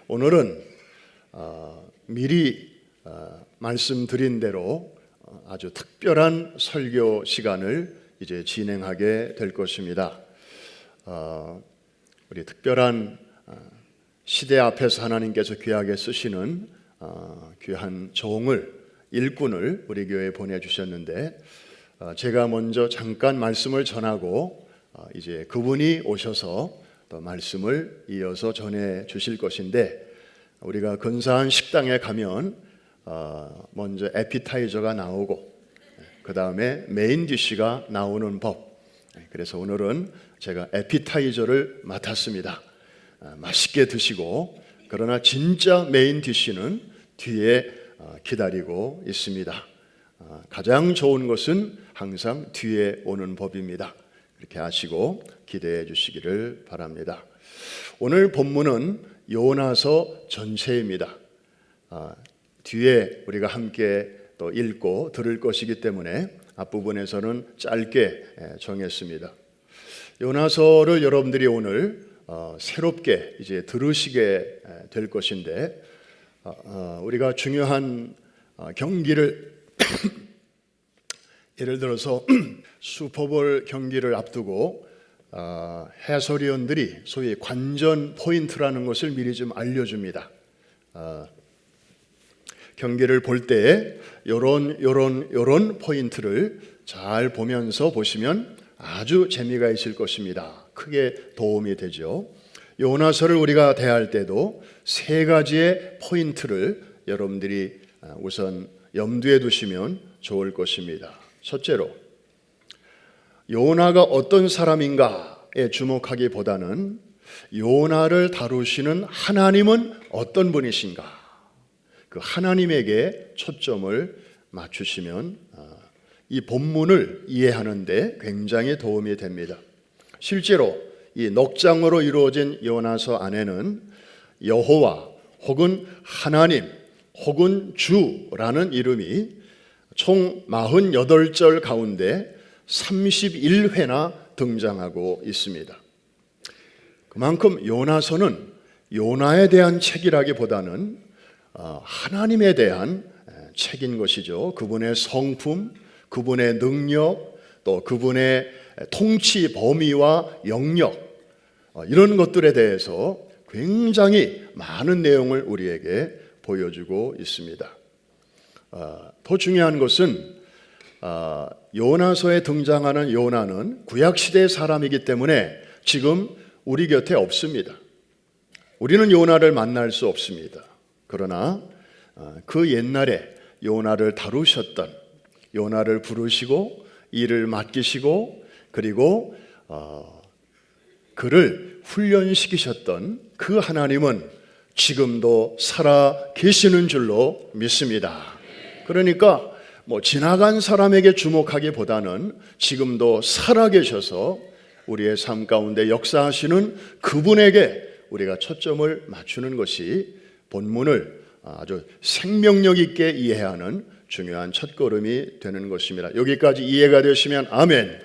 오늘은 미리 말씀드린 대로 아주 특별한 설교 시간을 이제 진행하게 될 것입니다. 우리 특별한 시대 앞에서 하나님께서 귀하게 쓰시는 귀한 종을, 일꾼을 우리 교회에 보내주셨는데, 제가 먼저 잠깐 말씀을 전하고 이제 그분이 오셔서 또 말씀을 이어서 전해 주실 것인데, 우리가 근사한 식당에 가면 먼저 에피타이저가 나오고 그 다음에 메인 디쉬가 나오는 법. 그래서 오늘은 제가 에피타이저를 맡았습니다. 맛있게 드시고, 그러나 진짜 메인 디쉬는 뒤에 기다리고 있습니다. 가장 좋은 것은 항상 뒤에 오는 법입니다. 그렇게 아시고 기대해 주시기를 바랍니다. 오늘 본문은 요나서 전체입니다. 뒤에 우리가 함께 또 읽고 들을 것이기 때문에 앞부분에서는 짧게 정했습니다. 요나서를 여러분들이 오늘 새롭게 이제 들으시게 될 것인데, 우리가 중요한 경기를 예를 들어서 슈퍼볼 경기를 앞두고 해설위원들이 소위 관전 포인트라는 것을 미리 좀 알려줍니다. 경기를 볼 때 요런 포인트를 잘 보면서 보시면 아주 재미가 있을 것입니다. 크게 도움이 되죠. 요나서를 우리가 대할 때도 세 가지의 포인트를 여러분들이 우선 염두에 두시면 좋을 것입니다. 첫째로, 요나가 어떤 사람인가에 주목하기보다는 요나를 다루시는 하나님은 어떤 분이신가, 그 하나님에게 초점을 맞추시면 이 본문을 이해하는 데 굉장히 도움이 됩니다. 실제로 이 넉장으로 이루어진 요나서 안에는 여호와 혹은 하나님 혹은 주라는 이름이 총 48절 가운데 31회나 등장하고 있습니다. 그만큼 요나서는 요나에 대한 책이라기보다는 하나님에 대한 책인 것이죠. 그분의 성품, 그분의 능력, 또 그분의 통치 범위와 영역, 이런 것들에 대해서 굉장히 많은 내용을 우리에게 보여주고 있습니다. 더 중요한 것은 요나서에 등장하는 요나는 구약시대의 사람이기 때문에 지금 우리 곁에 없습니다. 우리는 요나를 만날 수 없습니다. 그러나 그 옛날에 요나를 다루셨던, 요나를 부르시고 일을 맡기시고 그리고 그를 훈련시키셨던 그 하나님은 지금도 살아 계시는 줄로 믿습니다. 그러니까 지나간 사람에게 주목하기보다는 지금도 살아 계셔서 우리의 삶 가운데 역사하시는 그분에게 우리가 초점을 맞추는 것이 본문을 아주 생명력 있게 이해하는 중요한 첫걸음이 되는 것입니다. 여기까지 이해가 되시면 아멘.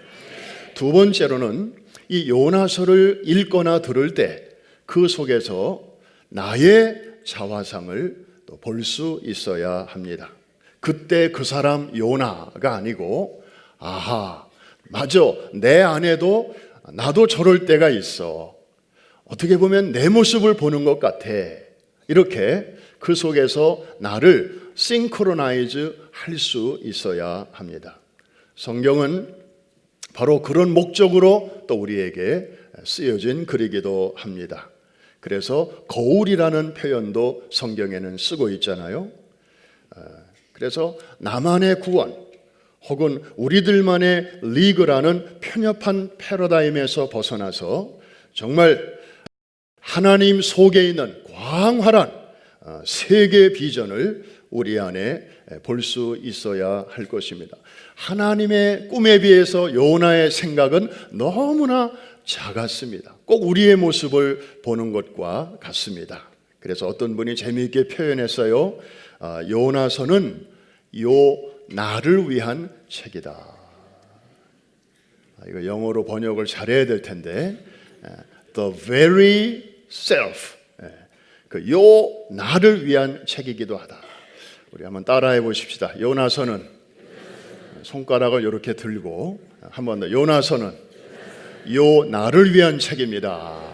두 번째로는 이 요나서를 읽거나 들을 때 그 속에서 나의 자화상을 볼 수 있어야 합니다. 그때 그 사람 요나가 아니고, 아하, 맞아, 내 안에도 나도 저럴 때가 있어, 어떻게 보면 내 모습을 보는 것 같아, 이렇게 그 속에서 나를 싱크로나이즈 할 수 있어야 합니다. 성경은 바로 그런 목적으로 또 우리에게 쓰여진 글이기도 합니다. 그래서 거울이라는 표현도 성경에는 쓰고 있잖아요. 그래서 나만의 구원 혹은 우리들만의 리그라는 편협한 패러다임에서 벗어나서 정말 하나님 속에 있는 광활한 세계 비전을 우리 안에 볼 수 있어야 할 것입니다. 하나님의 꿈에 비해서 요나의 생각은 너무나 작았습니다. 꼭 우리의 모습을 보는 것과 같습니다. 그래서 어떤 분이 재미있게 표현했어요. 요나서는 요 나를 위한 책이다. 이거 영어로 번역을 잘해야 될 텐데, the very self, 그 요 나를 위한 책이기도 하다. 우리 한번 따라해 보십시다. 요나서는 손가락을 이렇게 들고 한 번 더. 요나서는 요 나를 위한 책입니다.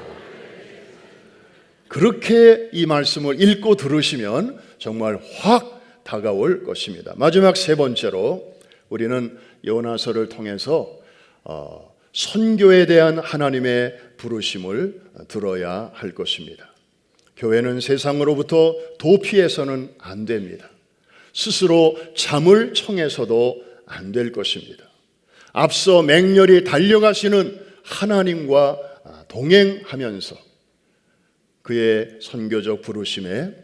그렇게 이 말씀을 읽고 들으시면 정말 확 다가올 것입니다. 마지막 세 번째로 우리는 요나서를 통해서 선교에 대한 하나님의 부르심을 들어야 할 것입니다. 교회는 세상으로부터 도피해서는 안 됩니다. 스스로 잠을 청해서도 안 될 것입니다. 앞서 맹렬히 달려가시는 하나님과 동행하면서 그의 선교적 부르심에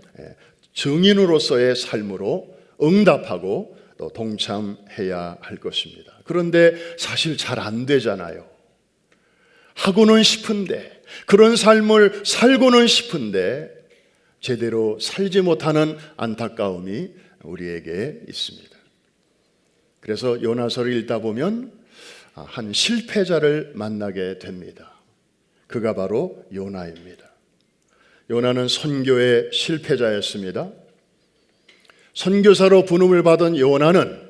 증인으로서의 삶으로 응답하고 또 동참해야 할 것입니다. 그런데 사실 잘 안 되잖아요. 하고는 싶은데, 그런 삶을 살고는 싶은데 제대로 살지 못하는 안타까움이 우리에게 있습니다. 그래서 요나서를 읽다 보면 한 실패자를 만나게 됩니다. 그가 바로 요나입니다. 요나는 선교의 실패자였습니다. 선교사로 부름을 받은 요나는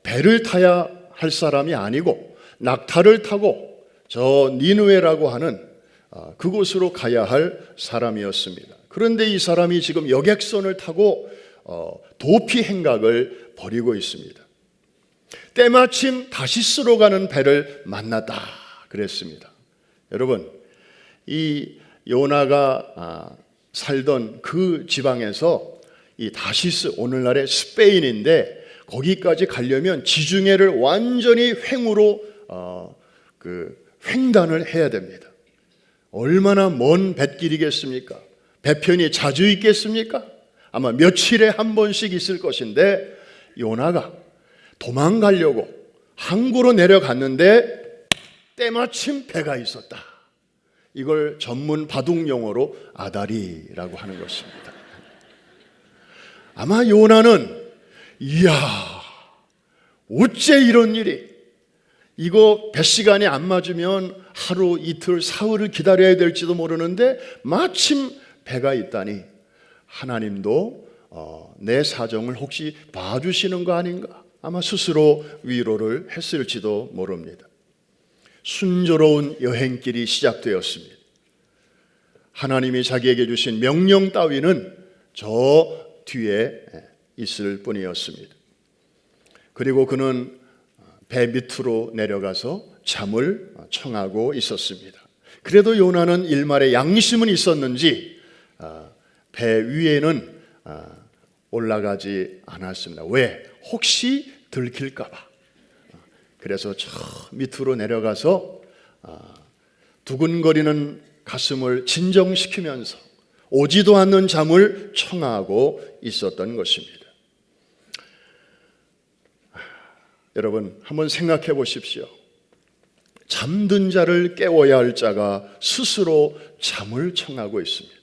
배를 타야 할 사람이 아니고 낙타를 타고 저 니느웨라고 하는 그곳으로 가야 할 사람이었습니다. 그런데 이 사람이 지금 여객선을 타고 도피 행각을 벌이고 있습니다. 때마침 다시스로 가는 배를 만났다 그랬습니다. 여러분, 이 요나가 살던 그 지방에서 이 다시스, 오늘날의 스페인인데 거기까지 가려면 지중해를 완전히 횡으로 횡단을 해야 됩니다. 얼마나 먼 뱃길이겠습니까? 배편이 자주 있겠습니까? 아마 며칠에 한 번씩 있을 것인데 요나가 도망가려고 항구로 내려갔는데 때마침 배가 있었다. 이걸 전문 바둑 용어로 아다리라고 하는 것입니다. 아마 요나는 이야, 어째 이런 일이, 이거 배 시간이 안 맞으면 하루, 이틀, 사흘을 기다려야 될지도 모르는데 마침 배가 있다니 하나님도 내 사정을 혹시 봐주시는 거 아닌가? 아마 스스로 위로를 했을지도 모릅니다. 순조로운 여행길이 시작되었습니다. 하나님이 자기에게 주신 명령 따위는 저 뒤에 있을 뿐이었습니다. 그리고 그는 배 밑으로 내려가서 잠을 청하고 있었습니다. 그래도 요나는 일말의 양심은 있었는지 배 위에는 올라가지 않았습니다. 왜? 혹시 들킬까 봐. 그래서 저 밑으로 내려가서 두근거리는 가슴을 진정시키면서 오지도 않는 잠을 청하고 있었던 것입니다. 여러분, 한번 생각해 보십시오. 잠든 자를 깨워야 할 자가 스스로 잠을 청하고 있습니다.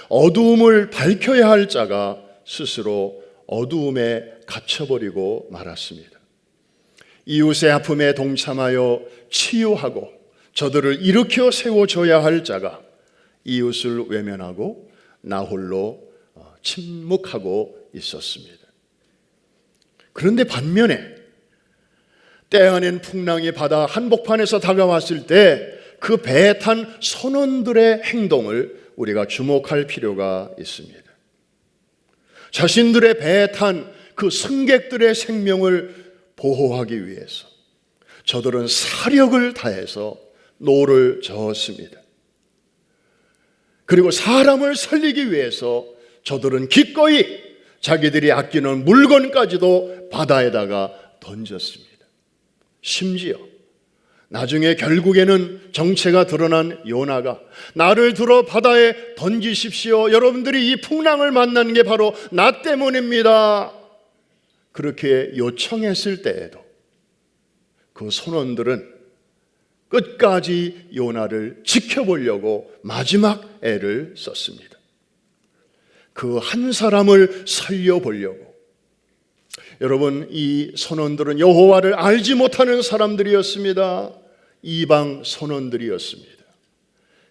어두움을 밝혀야 할 자가 스스로 어두움에 갇혀버리고 말았습니다. 이웃의 아픔에 동참하여 치유하고 저들을 일으켜 세워줘야 할 자가 이웃을 외면하고 나 홀로 침묵하고 있었습니다. 그런데 반면에 때 아닌 풍랑이 바다 한복판에서 다가왔을 때 그 배에 탄 선원들의 행동을 우리가 주목할 필요가 있습니다. 자신들의 배에 탄 그 승객들의 생명을 보호하기 위해서 저들은 사력을 다해서 노를 저었습니다. 그리고 사람을 살리기 위해서 저들은 기꺼이 자기들이 아끼는 물건까지도 바다에다가 던졌습니다. 심지어 나중에 결국에는 정체가 드러난 요나가 나를 들어 바다에 던지십시오. 여러분들이 이 풍랑을 만난 게 바로 나 때문입니다. 그렇게 요청했을 때에도 그 선원들은 끝까지 요나를 지켜보려고 마지막 애를 썼습니다. 그 한 사람을 살려보려고. 여러분, 이 선원들은 여호와를 알지 못하는 사람들이었습니다. 이방 선원들이었습니다.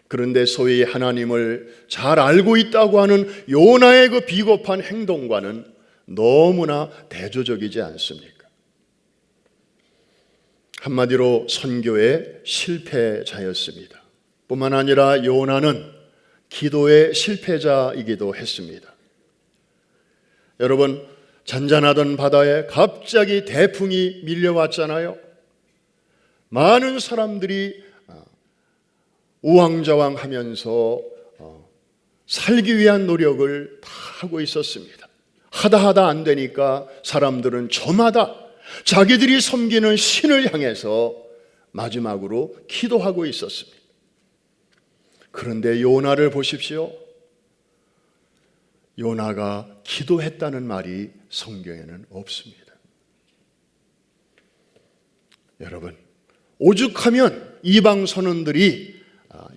그런데 소위 하나님을 잘 알고 있다고 하는 요나의 그 비겁한 행동과는 너무나 대조적이지 않습니까? 한마디로 선교의 실패자였습니다. 뿐만 아니라 요나는 기도의 실패자이기도 했습니다. 여러분, 잔잔하던 바다에 갑자기 태풍이 밀려왔잖아요. 많은 사람들이 우왕좌왕하면서 살기 위한 노력을 다 하고 있었습니다. 하다 안 되니까 사람들은 저마다 자기들이 섬기는 신을 향해서 마지막으로 기도하고 있었습니다. 그런데 요나를 보십시오. 요나가 기도했다는 말이 성경에는 없습니다. 여러분, 오죽하면 이방 선원들이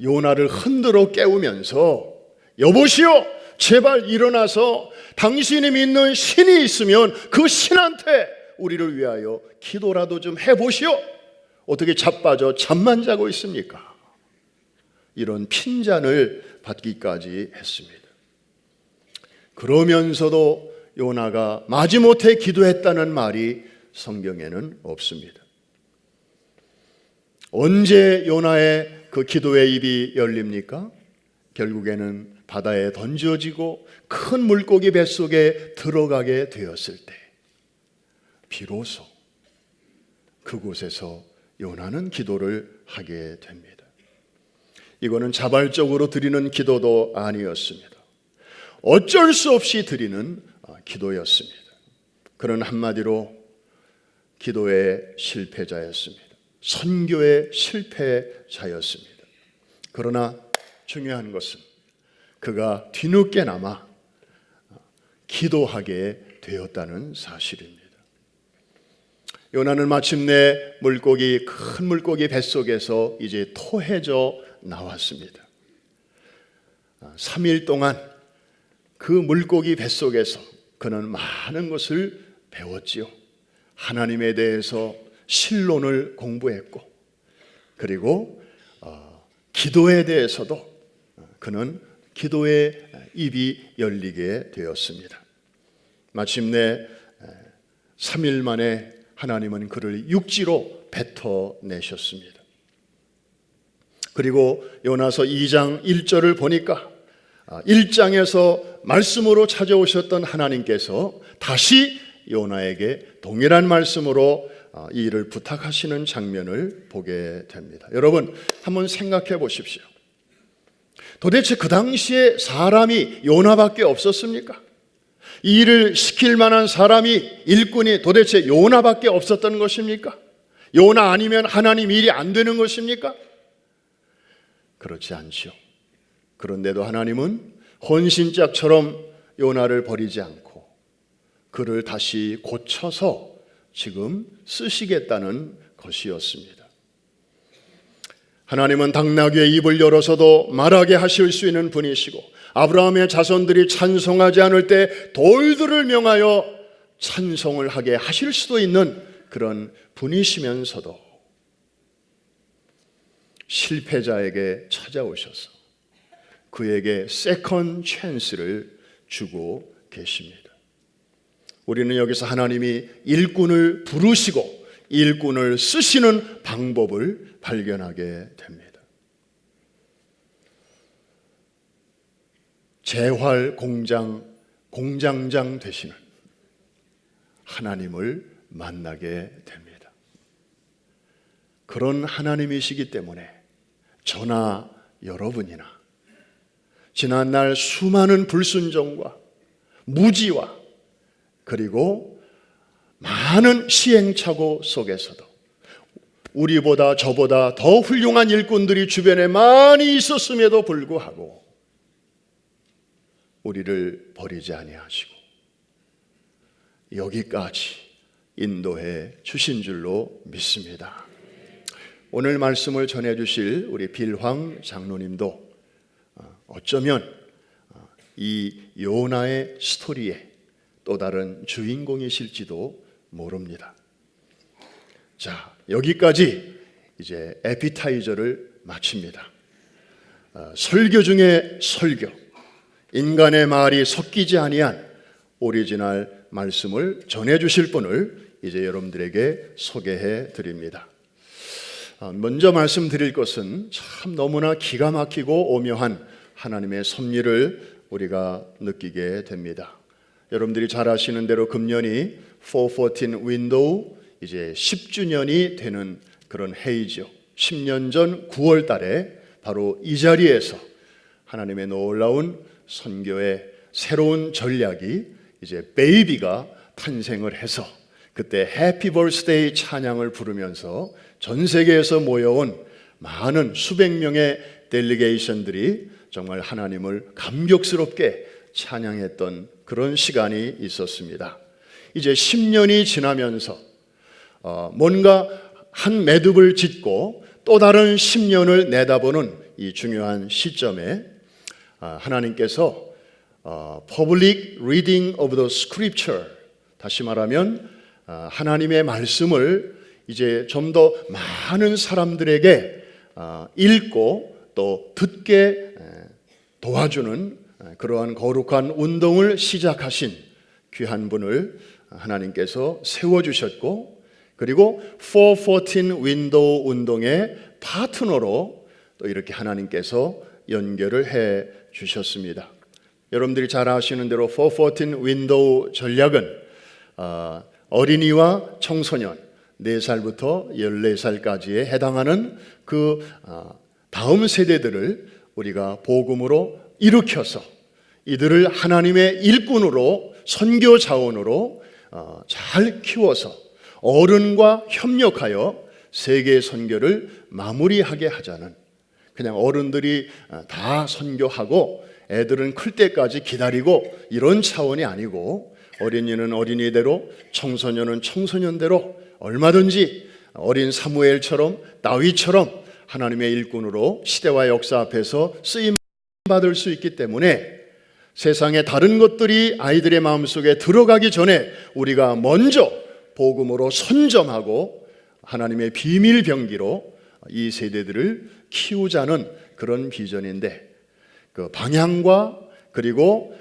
요나를 흔들어 깨우면서 여보시오, 제발 일어나서 당신이 믿는 신이 있으면 그 신한테 우리를 위하여 기도라도 좀 해보시오. 어떻게 자빠져 잠만 자고 있습니까? 이런 핀잔을 받기까지 했습니다. 그러면서도 요나가 마지못해 기도했다는 말이 성경에는 없습니다. 언제 요나의 그 기도의 입이 열립니까? 결국에는 바다에 던져지고 큰 물고기 뱃속에 들어가게 되었을 때 비로소 그곳에서 요나는 기도를 하게 됩니다. 이거는 자발적으로 드리는 기도도 아니었습니다. 어쩔 수 없이 드리는 기도였습니다. 그는 한마디로 기도의 실패자였습니다. 선교의 실패자였습니다. 그러나 중요한 것은 그가 뒤늦게나마 기도하게 되었다는 사실입니다. 요나는 마침내 큰 물고기 뱃속에서 이제 토해져 나왔습니다. 3일 동안 그 물고기 뱃속에서 그는 많은 것을 배웠지요. 하나님에 대해서 신론을 공부했고, 그리고 기도에 대해서도 그는 기도의 입이 열리게 되었습니다. 마침내 3일 만에 하나님은 그를 육지로 뱉어내셨습니다. 그리고 요나서 2장 1절을 보니까 1장에서 말씀으로 찾아오셨던 하나님께서 다시 요나에게 동일한 말씀으로 이 일을 부탁하시는 장면을 보게 됩니다. 여러분, 한번 생각해 보십시오. 도대체 그 당시에 사람이 요나밖에 없었습니까? 이 일을 시킬 만한 사람이, 일꾼이 도대체 요나밖에 없었던 것입니까? 요나 아니면 하나님 일이 안 되는 것입니까? 그렇지 않죠. 그런데도 하나님은 헌신짝처럼 요나를 버리지 않고 그를 다시 고쳐서 지금 쓰시겠다는 것이었습니다. 하나님은 당나귀의 입을 열어서도 말하게 하실 수 있는 분이시고, 아브라함의 자손들이 찬송하지 않을 때 돌들을 명하여 찬송을 하게 하실 수도 있는 그런 분이시면서도 실패자에게 찾아오셔서 그에게 세컨 찬스를 주고 계십니다. 우리는 여기서 하나님이 일꾼을 부르시고 일꾼을 쓰시는 방법을 발견하게 됩니다. 재활 공장장 되시는 하나님을 만나게 됩니다. 그런 하나님이시기 때문에 저나 여러분이나 지난날 수많은 불순종과 무지와 그리고 많은 시행착오 속에서도 우리보다 저보다 더 훌륭한 일꾼들이 주변에 많이 있었음에도 불구하고 우리를 버리지 아니하시고 여기까지 인도해 주신 줄로 믿습니다. 오늘 말씀을 전해주실 우리 빌황 장로님도 어쩌면 이 요나의 스토리의 또 다른 주인공이실지도 모릅니다. 자, 여기까지 이제 에피타이저를 마칩니다. 설교 중에 설교, 인간의 말이 섞이지 아니한 오리지널 말씀을 전해주실 분을 이제 여러분들에게 소개해 드립니다. 먼저 말씀드릴 것은 참 너무나 기가 막히고 오묘한 하나님의 섭리를 우리가 느끼게 됩니다. 여러분들이 잘 아시는 대로 금년이 414 윈도우 이제 10주년이 되는 그런 해이죠. 10년 전 9월 달에 바로 이 자리에서 하나님의 놀라운 선교의 새로운 전략이 이제 베이비가 탄생을 해서 그때 해피 벌스데이 찬양을 부르면서 전 세계에서 모여온 많은 수백 명의 델리게이션들이 정말 하나님을 감격스럽게 찬양했던 그런 시간이 있었습니다. 이제 10년이 지나면서 뭔가 한 매듭을 짓고 또 다른 10년을 내다보는 이 중요한 시점에 하나님께서 Public Reading of the Scripture, 다시 말하면 하나님의 말씀을 이제 좀 더 많은 사람들에게 읽고 또 듣게 도와주는 그러한 거룩한 운동을 시작하신 귀한 분을 하나님께서 세워주셨고, 그리고 414 윈도우 운동의 파트너로 또 이렇게 하나님께서 연결을 해 주셨습니다. 여러분들이 잘 아시는 대로 414 윈도우 전략은 어린이와 청소년 4살부터 14살까지에 해당하는 그 다음 세대들을 우리가 복음으로 일으켜서 이들을 하나님의 일꾼으로 선교 자원으로 잘 키워서 어른과 협력하여 세계 선교를 마무리하게 하자는, 그냥 어른들이 다 선교하고 애들은 클 때까지 기다리고 이런 차원이 아니고, 어린이는 어린이대로 청소년은 청소년대로 얼마든지 어린 사무엘처럼 다윗처럼 하나님의 일꾼으로 시대와 역사 앞에서 쓰임 받을 수 있기 때문에 세상의 다른 것들이 아이들의 마음속에 들어가기 전에 우리가 먼저 복음으로 선점하고 하나님의 비밀 병기로 이 세대들을 키우자는 그런 비전인데, 그 방향과 그리고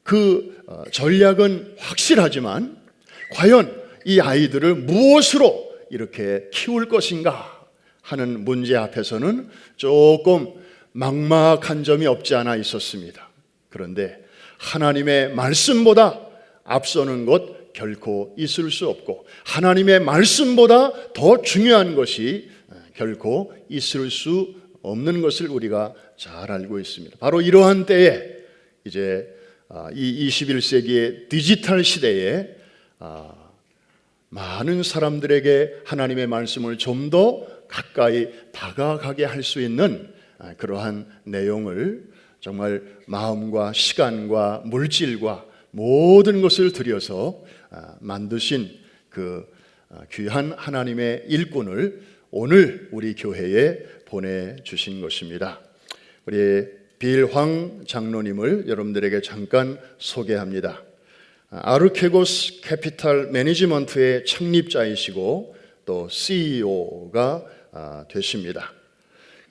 그 전략은 확실하지만 과연 이 아이들을 무엇으로 이렇게 키울 것인가 하는 문제 앞에서는 조금 막막한 점이 없지 않아 있었습니다. 그런데 하나님의 말씀보다 앞서는 것 결코 있을 수 없고, 하나님의 말씀보다 더 중요한 것이 결코 있을 수 없는 것을 우리가 잘 알고 있습니다. 바로 이러한 때에 이제 이 21세기의 디지털 시대에 많은 사람들에게 하나님의 말씀을 좀 더 가까이 다가가게 할 수 있는 그러한 내용을 정말 마음과 시간과 물질과 모든 것을 들여서 만드신 그 귀한 하나님의 일꾼을 오늘 우리 교회에 보내주신 것입니다. 우리 빌황 장로님을 여러분들에게 잠깐 소개합니다. 아르케고스 캐피탈 매니지먼트의 창립자이시고 또 CEO가 되십니다.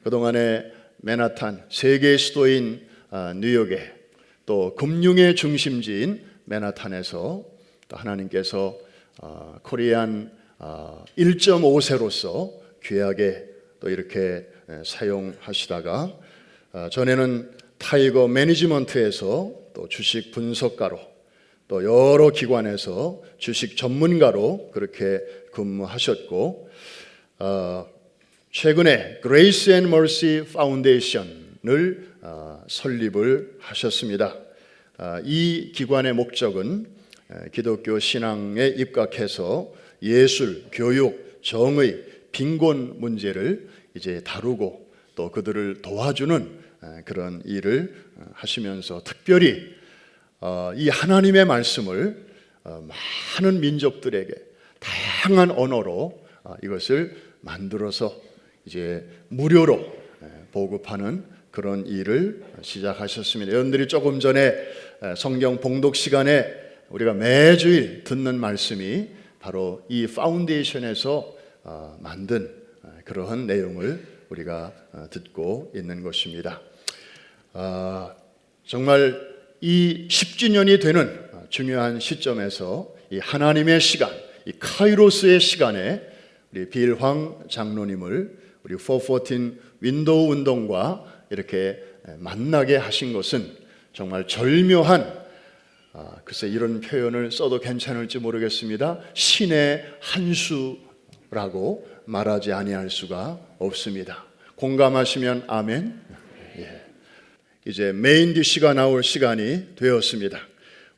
그동안에 맨하탄, 세계 수도인 뉴욕에, 또 금융의 중심지인 맨하탄에서 또 하나님께서 코리안 1.5세로서 귀하게 또 이렇게 사용하시다가 전에는 타이거 매니지먼트에서 또 주식 분석가로, 또 여러 기관에서 주식 전문가로 그렇게 근무하셨고, 최근에 Grace and Mercy Foundation을 설립을 하셨습니다. 이 기관의 목적은 기독교 신앙에 입각해서 예술, 교육, 정의, 빈곤 문제를 이제 다루고 또 그들을 도와주는 그런 일을 하시면서 특별히 이 하나님의 말씀을 많은 민족들에게 다양한 언어로 이것을 만들어서 이제 무료로 보급하는 그런 일을 시작하셨습니다. 여러분들이 조금 전에 성경 봉독 시간에 우리가 매주일 듣는 말씀이 바로 이 파운데이션에서 만든 그러한 내용을 우리가 듣고 있는 것입니다. 정말 이 10주년이 되는 중요한 시점에서 이 하나님의 시간, 이 카이로스의 시간에 우리 빌황 장로님을 우리 414 윈도우 운동과 이렇게 만나게 하신 것은 정말 절묘한, 글쎄 이런 표현을 써도 괜찮을지 모르겠습니다. 신의 한 수라고 말하지 아니할 수가 없습니다. 공감하시면 아멘. 예. 이제 메인 디시가 나올 시간이 되었습니다.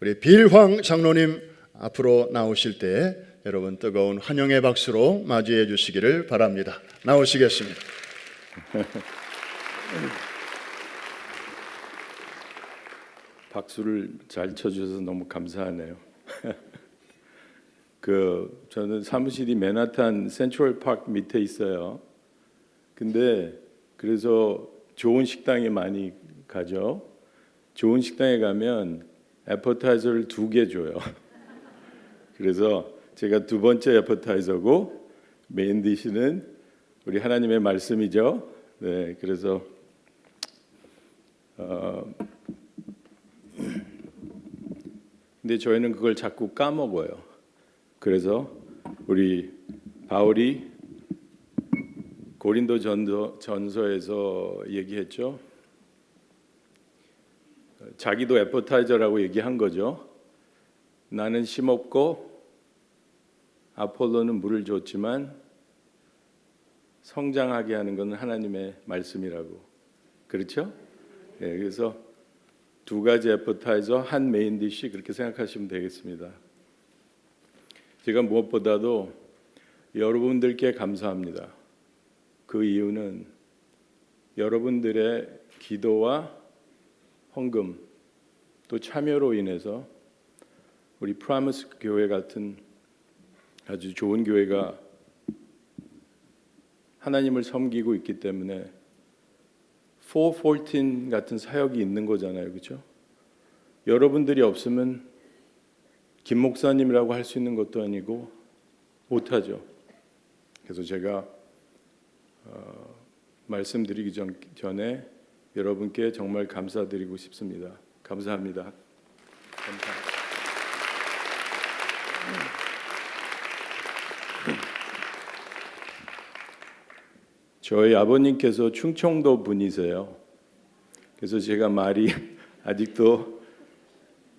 우리 빌황 장로님 앞으로 나오실 때 여러분 뜨거운 환영의 박수로 맞이해 주시기를 바랍니다. 나오시겠습니다. 박수를 잘 쳐주셔서 너무 감사하네요. 저는 사무실이 맨하탄 센트럴 파크 밑에 있어요. 근데 그래서 좋은 식당에 많이 가죠. 좋은 식당에 가면 애퍼타이저를 2개 줘요. 그래서 제가 2번째 애퍼타이저고 메인 디시는 우리 하나님의 말씀이죠. 네, 그래서 근데 저희는 그걸 자꾸 까먹어요. 그래서 우리 바울이 고린도 전서에서 얘기했죠. 자기도 애퍼타이저라고 얘기한 거죠. 나는 심었고 아폴로는 물을 줬지만 성장하게 하는 것은 하나님의 말씀이라고. 그렇죠? 네, 그래서 2가지 애퍼타이저, 한 메인 디시 그렇게 생각하시면 되겠습니다. 제가 무엇보다도 여러분들께 감사합니다. 그 이유는 여러분들의 기도와 헌금 또 참여로 인해서 우리 프라미스 교회 같은 아주 좋은 교회가 하나님을 섬기고 있기 때문에 414 같은 사역이 있는 거잖아요. 그렇죠? 여러분들이 없으면 김 목사님이라고 할 수 있는 것도 아니고 못하죠. 그래서 제가 말씀드리기 전에 여러분께 정말 감사드리고 싶습니다. 감사합니다. 감사합니다. 저희 아버님께서 충청도 분이세요. 그래서 제가 말이 아직도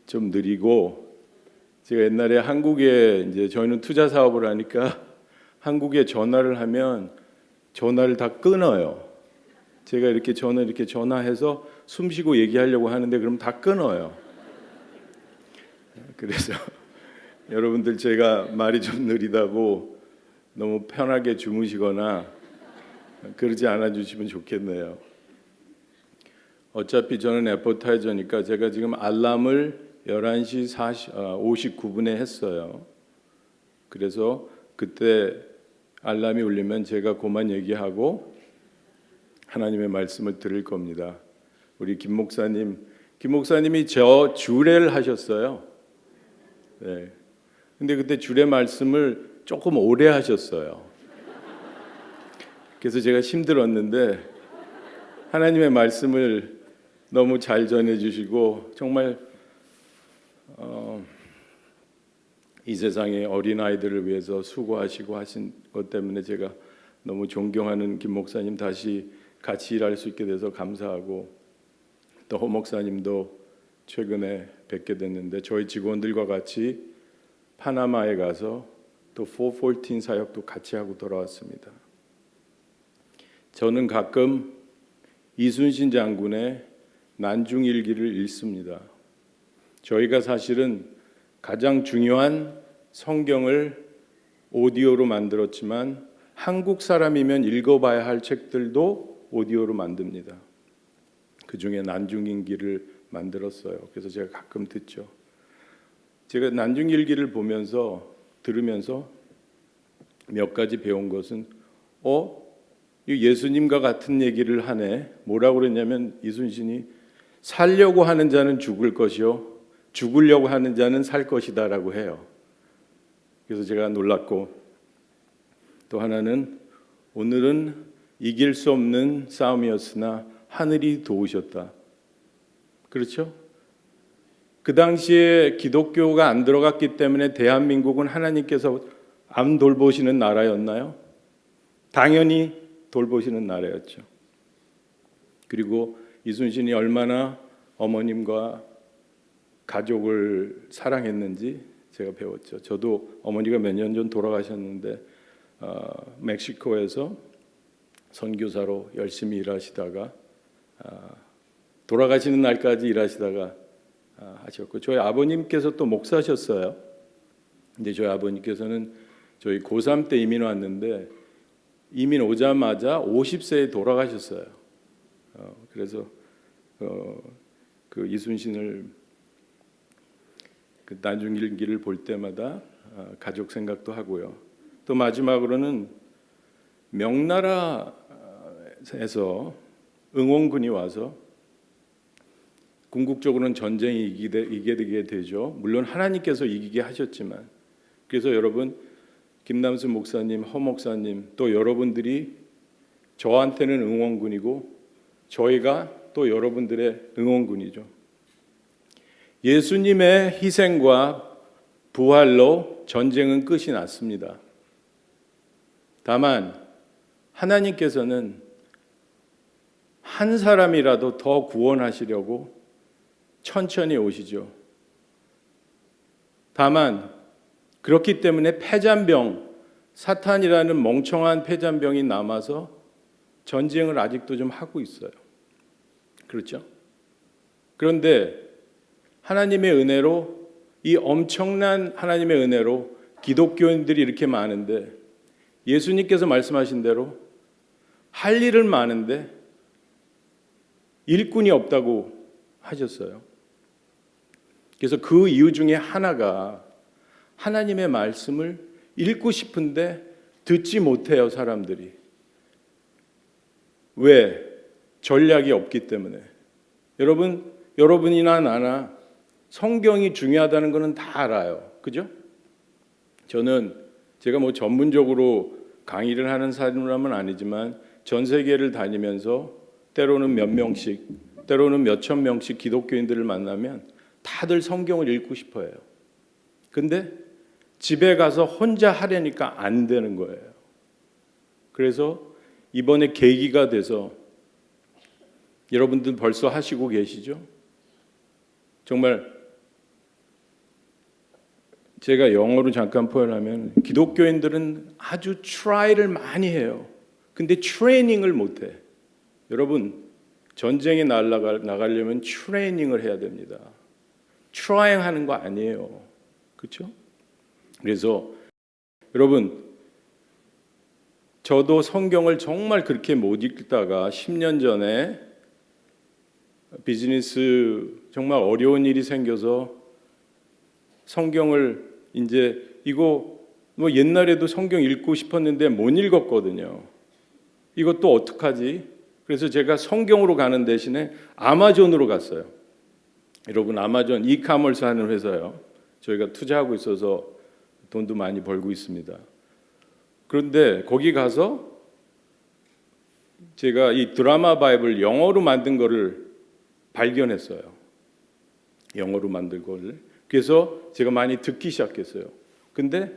좀 느리고, 제가 옛날에 한국에 이제 저희는 투자 사업을 하니까 한국에 전화를 하면 전화를 다 끊어요. 제가 이렇게 전화해서 숨 쉬고 얘기하려고 하는데 그럼 다 끊어요. 그래서 여러분들 제가 말이 좀 느리다고 너무 편하게 주무시거나 그러지 않아 주시면 좋겠네요. 어차피 저는 애퍼타이저니까 제가 지금 알람을 11시 59분에 했어요. 그래서 그때 알람이 울리면 제가 그만 얘기하고 하나님의 말씀을 들을 겁니다. 우리 김 목사님이 저 주례를 하셨어요. 네. 근데 그때 주례 말씀을 조금 오래 하셨어요. 그래서 제가 힘들었는데 하나님의 말씀을 너무 잘 전해주시고 정말 이 세상의 어린아이들을 위해서 수고하시고 하신 것 때문에 제가 너무 존경하는 김 목사님 다시 같이 일할 수 있게 돼서 감사하고, 또 허 목사님도 최근에 뵙게 됐는데 저희 직원들과 같이 파나마에 가서 또 414 사역도 같이 하고 돌아왔습니다. 저는 가끔 이순신 장군의 난중일기를 읽습니다. 저희가 사실은 가장 중요한 성경을 오디오로 만들었지만 한국 사람이면 읽어봐야 할 책들도 오디오로 만듭니다. 그 중에 난중일기를 만들었어요. 그래서 제가 가끔 듣죠. 제가 난중일기를 들으면서 몇 가지 배운 것은 예수님과 같은 얘기를 하네. 뭐라고 그랬냐면 이순신이 살려고 하는 자는 죽을 것이요 죽으려고 하는 자는 살 것이다라고 해요. 그래서 제가 놀랐고, 또 하나는 오늘은 이길 수 없는 싸움이었으나 하늘이 도우셨다. 그렇죠? 그 당시에 기독교가 안 들어갔기 때문에 대한민국은 하나님께서 안 돌보시는 나라였나요? 당연히 돌보시는 나라였죠. 그리고 이순신이 얼마나 어머님과 가족을 사랑했는지 제가 배웠죠. 저도 어머니가 몇 년 전 돌아가셨는데 멕시코에서 선교사로 열심히 일하시다가 돌아가시는 날까지 일하시다가 하셨고, 저희 아버님께서 또 목사셨어요. 근데 저희 아버님께서는 저희 고3 때 이민 왔는데 이민 오자마자 50세에 돌아가셨어요. 그래서 그 이순신을 그 나중일기를 볼 때마다 가족 생각도 하고요. 또 마지막으로는 명나라에서 응원군이 와서 궁극적으로는 전쟁이 이기게 되죠. 물론 하나님께서 이기게 하셨지만, 그래서 여러분, 김남수 목사님, 허 목사님, 또 여러분들이 저한테는 응원군이고 저희가 또 여러분들의 응원군이죠. 예수님의 희생과 부활로 전쟁은 끝이 났습니다. 다만 하나님께서는 한 사람이라도 더 구원하시려고 천천히 오시죠. 다만 그렇기 때문에 폐잔병, 사탄이라는 멍청한 폐잔병이 남아서 전쟁을 아직도 좀 하고 있어요. 그렇죠? 그런데 하나님의 은혜로, 이 엄청난 하나님의 은혜로 기독교인들이 이렇게 많은데, 예수님께서 말씀하신 대로 할 일은 많은데 일꾼이 없다고 하셨어요. 그래서 그 이유 중에 하나가 하나님의 말씀을 읽고 싶은데 듣지 못해요, 사람들이. 왜? 전략이 없기 때문에. 여러분이나 나나 성경이 중요하다는 것은 다 알아요. 그죠? 제가 뭐 전문적으로 강의를 하는 사람은 아니지만 전 세계를 다니면서 때로는 몇 명씩, 때로는 몇천 명씩 기독교인들을 만나면 다들 성경을 읽고 싶어 해요. 근데 집에 가서 혼자 하려니까 안 되는 거예요. 그래서 이번에 계기가 돼서, 여러분들 벌써 하시고 계시죠? 정말 제가 영어로 잠깐 표현하면, 기독교인들은 아주 트라이를 많이 해요. 근데 트레이닝을 못해. 여러분, 전쟁에 나가려면 트레이닝을 해야 됩니다. 트라이ing 하는 거 아니에요. 그렇죠? 그래서 여러분, 저도 성경을 정말 그렇게 못 읽다가 10년 전에 비즈니스 정말 어려운 일이 생겨서 성경을 이제 이거 뭐 옛날에도 성경 읽고 싶었는데 못 읽었거든요. 이것도 어떡하지? 그래서 제가 성경으로 가는 대신에 아마존으로 갔어요. 여러분, 아마존 이카머스 하는 회사요. 저희가 투자하고 있어서 돈도 많이 벌고 있습니다. 그런데 거기 가서 제가 이 드라마 바이블 영어로 만든 거를 발견했어요. 영어로 만든 거를. 그래서 제가 많이 듣기 시작했어요. 근데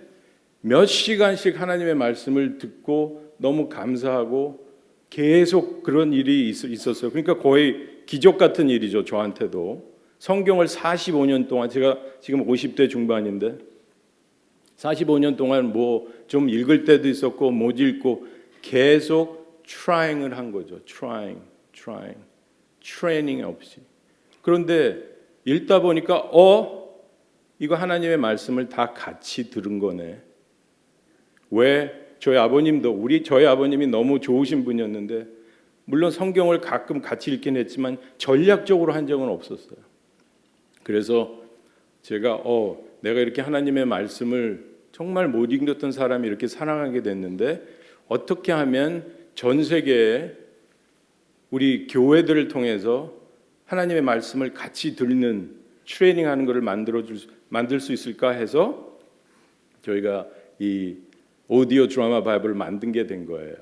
몇 시간씩 하나님의 말씀을 듣고 너무 감사하고 계속 그런 일이 있었어요. 그러니까 거의 기적 같은 일이죠, 저한테도. 성경을 45년 동안, 제가 지금 50대 중반인데 45년 동안 뭐 좀 읽을 때도 있었고 못 읽고 계속 trying을 한 거죠. trying, 트레이닝 없이. 그런데 읽다 보니까 이거 하나님의 말씀을 다 같이 들은 거네. 왜? 저희 아버님이 너무 좋으신 분이었는데, 물론 성경을 가끔 같이 읽긴 했지만 전략적으로 한 적은 없었어요. 그래서 제가 내가 이렇게 하나님의 말씀을 정말 못 읽었던 사람이 이렇게 사랑하게 됐는데, 어떻게 하면 전 세계에 우리 교회들을 통해서 하나님의 말씀을 같이 듣는 트레이닝하는 것을 만들 수 있을까 해서 저희가 이 오디오 드라마 바이블을 만든 게 된 거예요.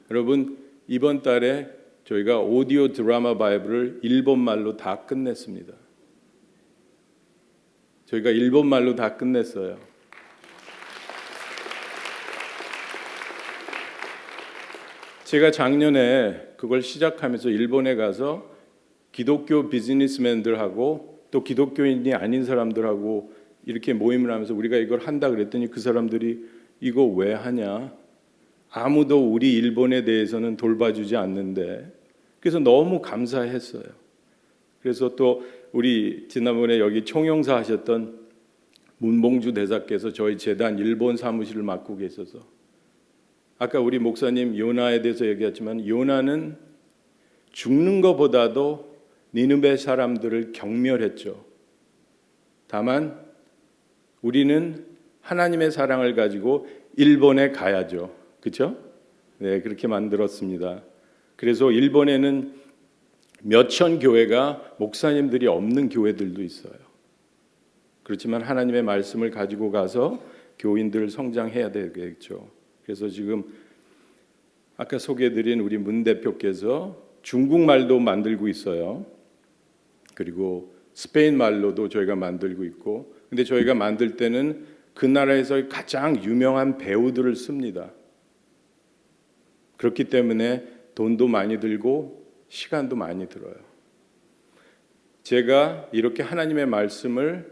여러분 이번 달에 저희가 오디오 드라마 바이블을 일본말로 다 끝냈습니다. 저희가 일본말로 다 끝냈어요. 제가 작년에 그걸 시작하면서 일본에 가서 기독교 비즈니스맨들하고 또 기독교인이 아닌 사람들하고 이렇게 모임을 하면서 우리가 이걸 한다 그랬더니 그 사람들이 이거 왜 하냐? 아무도 우리 일본에 대해서는 돌봐주지 않는데, 그래서 너무 감사했어요. 그래서 또 우리 지난번에 여기 총영사 하셨던 문봉주 대사께서 저희 재단 일본 사무실을 맡고 계셔서 아까 우리 목사님 요나에 대해서 얘기했지만 요나는 죽는 것보다도 니느베 사람들을 경멸했죠. 다만 우리는 하나님의 사랑을 가지고 일본에 가야죠. 그렇죠? 네, 그렇게 만들었습니다. 그래서 일본에는 몇천 교회가 목사님들이 없는 교회들도 있어요. 그렇지만 하나님의 말씀을 가지고 가서 교인들을 성장해야 되겠죠. 그래서 지금 아까 소개해드린 우리 문 대표께서 중국말도 만들고 있어요. 그리고 스페인 말로도 저희가 만들고 있고, 근데 저희가 만들 때는 그 나라에서 가장 유명한 배우들을 씁니다. 그렇기 때문에 돈도 많이 들고 시간도 많이 들어요. 제가 이렇게 하나님의 말씀을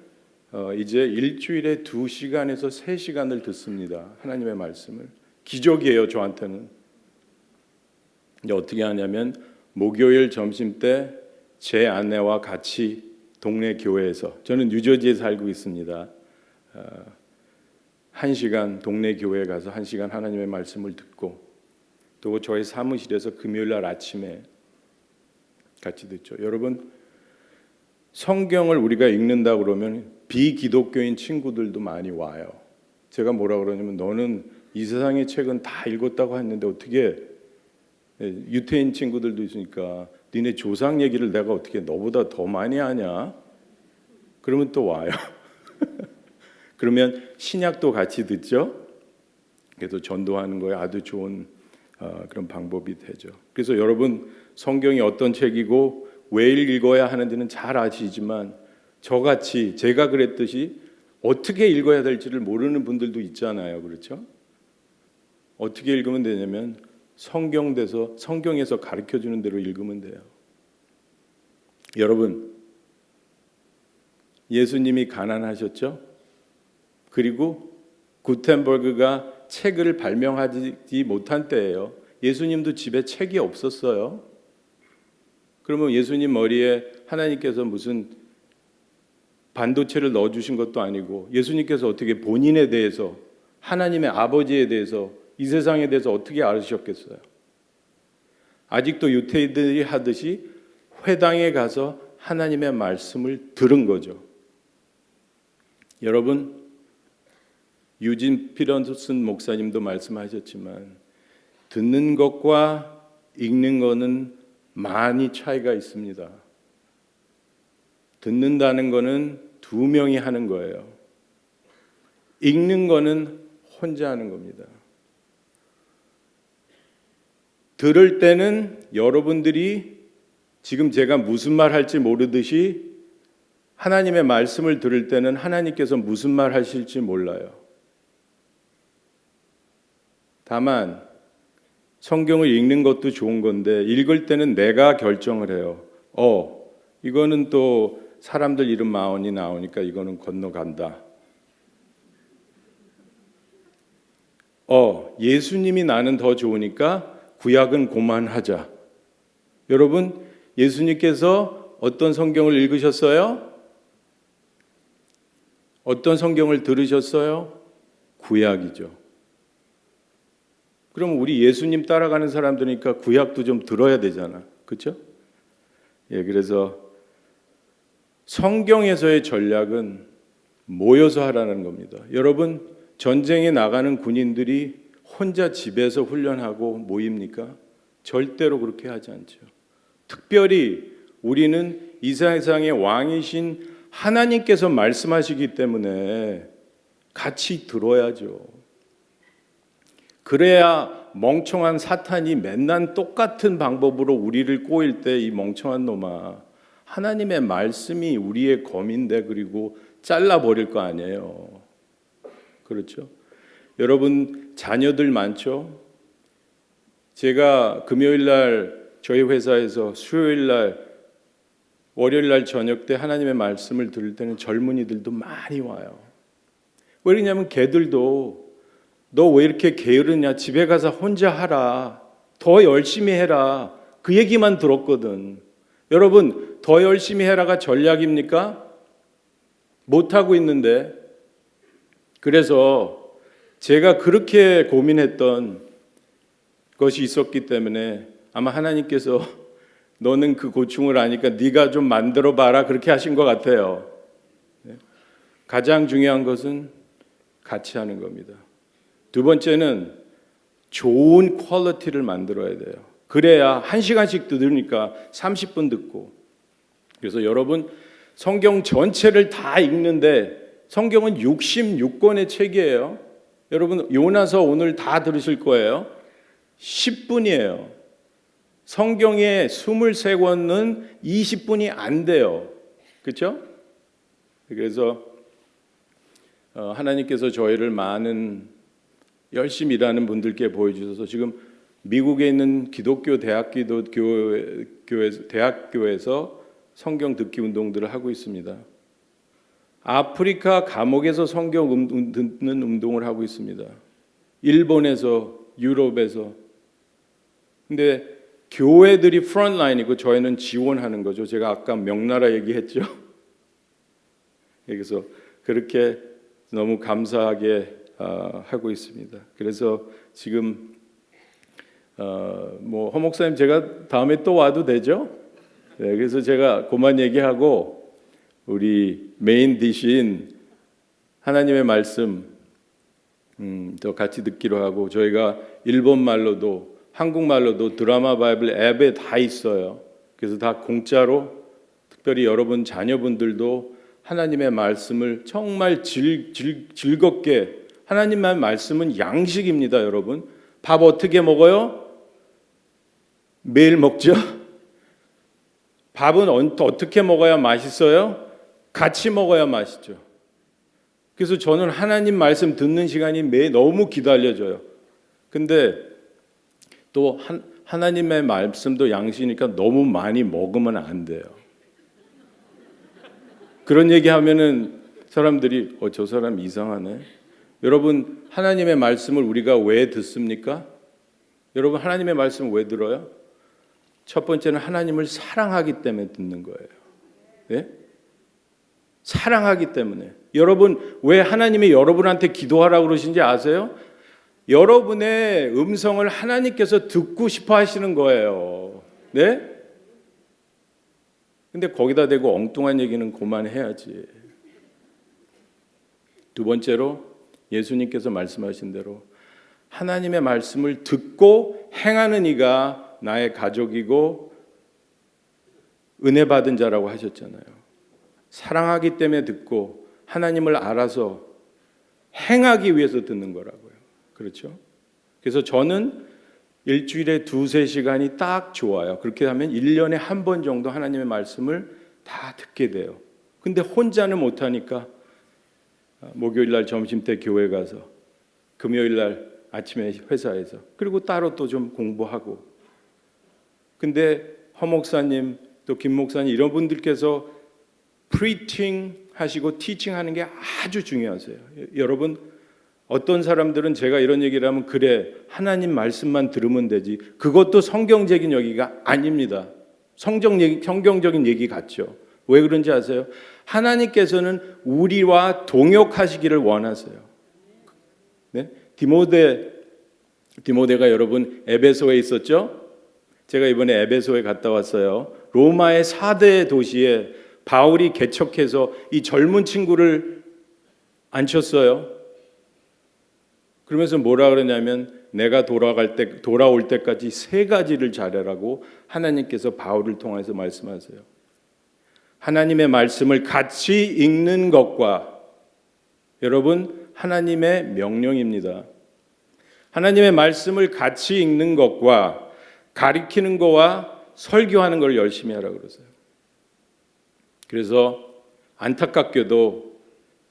이제 일주일에 2시간에서 3시간을 듣습니다. 하나님의 말씀을. 기적이에요, 저한테는. 이제 어떻게 하냐면 목요일 점심 때 제 아내와 같이 동네 교회에서, 저는 뉴저지에 살고 있습니다. 1시간 동네 교회에 가서 1시간 하나님의 말씀을 듣고, 또 저희 사무실에서 금요일 날 아침에 같이 듣죠. 여러분, 성경을 우리가 읽는다 그러면 비기독교인 친구들도 많이 와요. 제가 뭐라 그러냐면 너는 이 세상의 책은 다 읽었다고 했는데 어떻게, 유태인 친구들도 있으니까 니네 조상 얘기를 내가 어떻게 너보다 더 많이 아냐? 그러면 또 와요. 그러면 신약도 같이 듣죠. 그래서 전도하는 거에 아주 좋은 그런 방법이 되죠. 그래서 여러분 성경이 어떤 책이고 왜 읽어야 하는지는 잘 아시지만 저같이 제가 그랬듯이 어떻게 읽어야 될지를 모르는 분들도 있잖아요. 그렇죠? 어떻게 읽으면 되냐면 성경에서 가르쳐주는 대로 읽으면 돼요. 여러분, 예수님이 가난하셨죠? 그리고 구텐버그가 책을 발명하지 못한 때예요. 예수님도 집에 책이 없었어요. 그러면 예수님 머리에 하나님께서 무슨 반도체를 넣어주신 것도 아니고 예수님께서 어떻게 본인에 대해서, 하나님의 아버지에 대해서, 이 세상에 대해서 어떻게 알으셨겠어요? 아직도 유태인들이 하듯이 회당에 가서 하나님의 말씀을 들은 거죠. 여러분, 유진 피런슨 목사님도 말씀하셨지만 듣는 것과 읽는 것은 많이 차이가 있습니다. 듣는다는 것은 2명이 하는 거예요. 읽는 것은 혼자 하는 겁니다. 들을 때는 여러분들이 지금 제가 무슨 말 할지 모르듯이 하나님의 말씀을 들을 때는 하나님께서 무슨 말 하실지 몰라요. 다만 성경을 읽는 것도 좋은 건데 읽을 때는 내가 결정을 해요. 이거는 또 사람들 이름 마언이 나오니까 이거는 건너간다. 예수님이 나는 더 좋으니까 구약은 그만하자. 여러분, 예수님께서 어떤 성경을 읽으셨어요? 어떤 성경을 들으셨어요? 구약이죠. 그럼 우리 예수님 따라가는 사람들이니까 구약도 좀 들어야 되잖아. 그렇죠? 그래서 성경에서의 전략은 모여서 하라는 겁니다. 여러분, 전쟁에 나가는 군인들이 혼자 집에서 훈련하고 모입니까? 절대로 그렇게 하지 않죠. 특별히 우리는 이 세상의 왕이신 하나님께서 말씀하시기 때문에 같이 들어야죠. 그래야 멍청한 사탄이 맨날 똑같은 방법으로 우리를 꼬일 때 이 멍청한 놈아, 하나님의 말씀이 우리의 검인데 그리고 잘라버릴 거 아니에요. 그렇죠? 여러분 자녀들 많죠? 제가 금요일 날 저희 회사에서 수요일 날 월요일 날 저녁 때 하나님의 말씀을 들을 때는 젊은이들도 많이 와요. 왜 그러냐면 걔들도 너 왜 이렇게 게으르냐? 집에 가서 혼자 하라. 더 열심히 해라. 그 얘기만 들었거든. 여러분, 더 열심히 해라가 전략입니까? 못하고 있는데. 그래서 제가 그렇게 고민했던 것이 있었기 때문에 아마 하나님께서 너는 그 고충을 아니까 네가 좀 만들어 봐라 그렇게 하신 것 같아요. 가장 중요한 것은 같이 하는 겁니다. 두 번째는 좋은 퀄리티를 만들어야 돼요. 그래야 1시간씩 들으니까 30분 듣고. 그래서 여러분 성경 전체를 다 읽는데 성경은 66권의 책이에요. 여러분 요나서 오늘 다 들으실 거예요. 10분이에요. 성경의 23권은 20분이 안 돼요. 그렇죠? 그래서 하나님께서 저희를 많은 열심히 일하는 분들께 보여주셔서 지금 미국에 있는 기독교 대학교에서 성경 듣기 운동들을 하고 있습니다. 아프리카 감옥에서 성경 듣는 운동을 하고 있습니다. 일본에서, 유럽에서. 근데 교회들이 프론트라인이고 저희는 지원하는 거죠. 제가 아까 명나라 얘기했죠. 그래서 그렇게 너무 감사하게 하고 있습니다. 그래서 지금 허 목사님 제가 다음에 또 와도 되죠? 네, 그래서 제가 그만 얘기하고 우리 메인 디시인 하나님의 말씀 더 같이 듣기로 하고 저희가 일본 말로도 한국말로도 드라마 바이블 앱에 다 있어요. 그래서 다 공짜로 특별히 여러분 자녀분들도 하나님의 말씀을 정말 즐겁게 하나님의 말씀은 양식입니다, 여러분. 밥 어떻게 먹어요? 매일 먹죠? 밥은 어떻게 먹어야 맛있어요? 같이 먹어야 맛있죠. 그래서 저는 하나님 말씀 듣는 시간이 너무 기다려져요. 근데 또 하나님의 말씀도 양식이니까 너무 많이 먹으면 안 돼요. 그런 얘기하면은 사람들이 저 사람 이상하네. 여러분 하나님의 말씀을 우리가 왜 듣습니까? 여러분 하나님의 말씀을 왜 들어요? 첫 번째는 하나님을 사랑하기 때문에 듣는 거예요. 네? 사랑하기 때문에. 여러분 왜 하나님이 여러분한테 기도하라고 그러신지 아세요? 여러분의 음성을 하나님께서 듣고 싶어 하시는 거예요. 네? 근데 거기다 대고 엉뚱한 얘기는 그만해야지. 두 번째로 예수님께서 말씀하신 대로 하나님의 말씀을 듣고 행하는 이가 나의 가족이고 은혜 받은 자라고 하셨잖아요. 사랑하기 때문에 듣고 하나님을 알아서 행하기 위해서 듣는 거라고요. 그렇죠? 그래서 저는 일주일에 2-3시간이 딱 좋아요. 그렇게 하면 1년에 한 번 정도 하나님의 말씀을 다 듣게 돼요. 근데 혼자는 못하니까 목요일 날 점심 때 교회 가서 금요일 날 아침에 회사에서 그리고 따로 또 좀 공부하고. 근데 허 목사님 또 김 목사님 이런 분들께서 프리칭 하시고 티칭 하는 게 아주 중요하세요. 여러분 어떤 사람들은 제가 이런 얘기를 하면 그래 하나님 말씀만 들으면 되지 그것도 성경적인 얘기가 아닙니다. 성경적인 얘기 같죠. 왜 그런지 아세요? 하나님께서는 우리와 동역하시기를 원하세요. 네? 디모데가 여러분 에베소에 있었죠? 제가 이번에 에베소에 갔다 왔어요. 로마의 4대 도시에 바울이 개척해서 이 젊은 친구를 앉혔어요. 그러면서 뭐라 그러냐면 내가 돌아올 때까지 3가지를 잘하라고 하나님께서 바울을 통해서 말씀하세요. 하나님의 말씀을 같이 읽는 것과 여러분 하나님의 명령입니다. 하나님의 말씀을 같이 읽는 것과 가리키는 거와 설교하는 걸 열심히 하라고 그러세요. 그래서 안타깝게도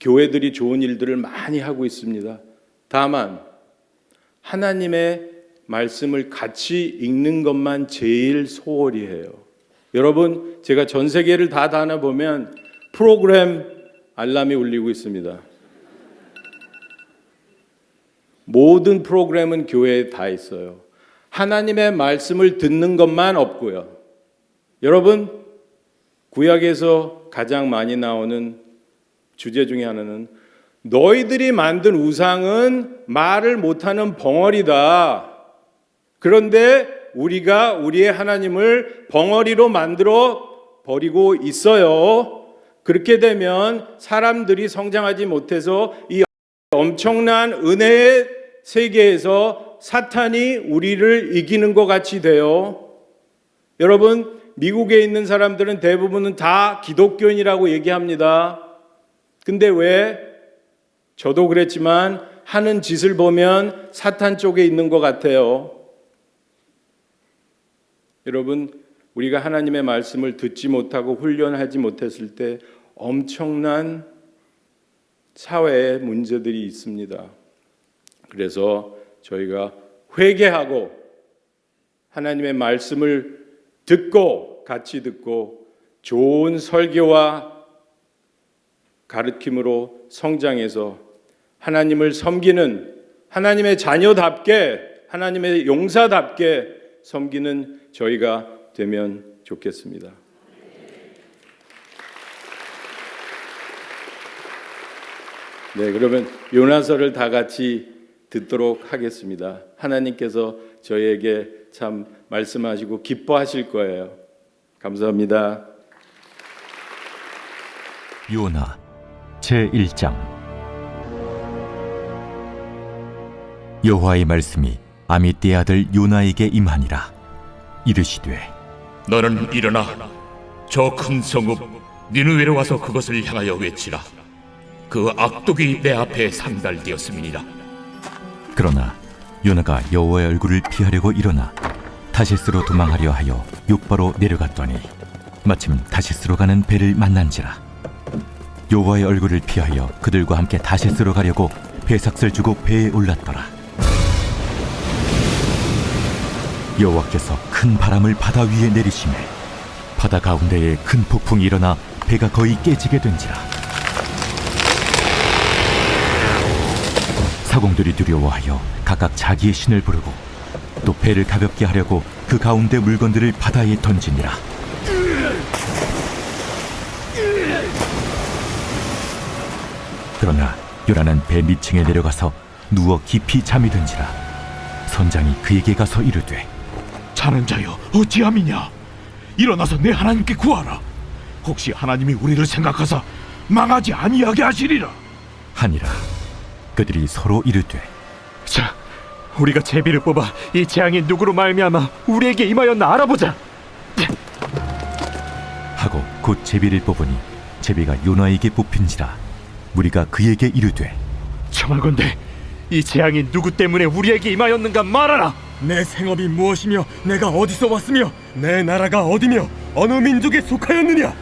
교회들이 좋은 일들을 많이 하고 있습니다. 다만 하나님의 말씀을 같이 읽는 것만 제일 소홀히 해요. 여러분, 제가 전 세계를 다 다녀보면 프로그램 알람이 울리고 있습니다. 모든 프로그램은 교회에 다 있어요. 하나님의 말씀을 듣는 것만 없고요. 여러분, 구약에서 가장 많이 나오는 주제 중에 하나는 너희들이 만든 우상은 말을 못하는 벙어리다. 그런데 우리가 우리의 하나님을 벙어리로 만들어 버리고 있어요. 그렇게 되면 사람들이 성장하지 못해서 이 엄청난 은혜의 세계에서 사탄이 우리를 이기는 것 같이 돼요. 여러분, 미국에 있는 사람들은 대부분은 다 기독교인이라고 얘기합니다. 근데 왜? 저도 그랬지만 하는 짓을 보면 사탄 쪽에 있는 것 같아요. 여러분, 우리가 하나님의 말씀을 듣지 못하고 훈련하지 못했을 때 엄청난 사회에 문제들이 있습니다. 그래서 저희가 회개하고 하나님의 말씀을 듣고 같이 듣고 좋은 설교와 가르침으로 성장해서 하나님을 섬기는 하나님의 자녀답게 하나님의 용사답게 섬기는 저희가 되면 좋겠습니다. 네, 그러면 요나서를 다 같이 듣도록 하겠습니다. 하나님께서 저희에게 참 말씀하시고 기뻐하실 거예요. 감사합니다. 요나 제1장. 여호와의 말씀이 아미떼의 아들 요나에게 임하니라. 이르시되 너는 일어나 저 큰 성읍 니느웨로 와서 그것을 향하여 외치라. 그 악독이 내 앞에 상달되었음이니라. 그러나 요나가 여호와의 얼굴을 피하려고 일어나 다시스로 도망하려 하여 욥바로 내려갔더니 마침 다시스로 가는 배를 만난지라. 여호와의 얼굴을 피하여 그들과 함께 다시스로 가려고 배삭을 주고 배에 올랐더라. 여호와께서 큰 바람을 바다 위에 내리시매 바다 가운데에 큰 폭풍이 일어나 배가 거의 깨지게 된지라. 사공들이 두려워하여 각각 자기의 신을 부르고 또 배를 가볍게 하려고 그 가운데 물건들을 바다에 던지니라. 그러나 요나는 배 밑층에 내려가서 누워 깊이 잠이 든지라. 선장이 그에게 가서 이르되 자는 자여 어찌함이냐? 일어나서 내 하나님께 구하라. 혹시 하나님이 우리를 생각하사 망하지 아니하게 하시리라. 하니라. 그들이 서로 이르되 자, 우리가 제비를 뽑아 이 재앙이 누구로 말미암아 우리에게 임하였나 알아보자. 하고 곧 제비를 뽑으니 제비가 요나에게 뽑힌지라. 무리가 그에게 이르되 청하건대 이 재앙이 누구 때문에 우리에게 임하였는가 말하라. 내 생업이 무엇이며 내가 어디서 왔으며 내 나라가 어디며 어느 민족에 속하였느냐?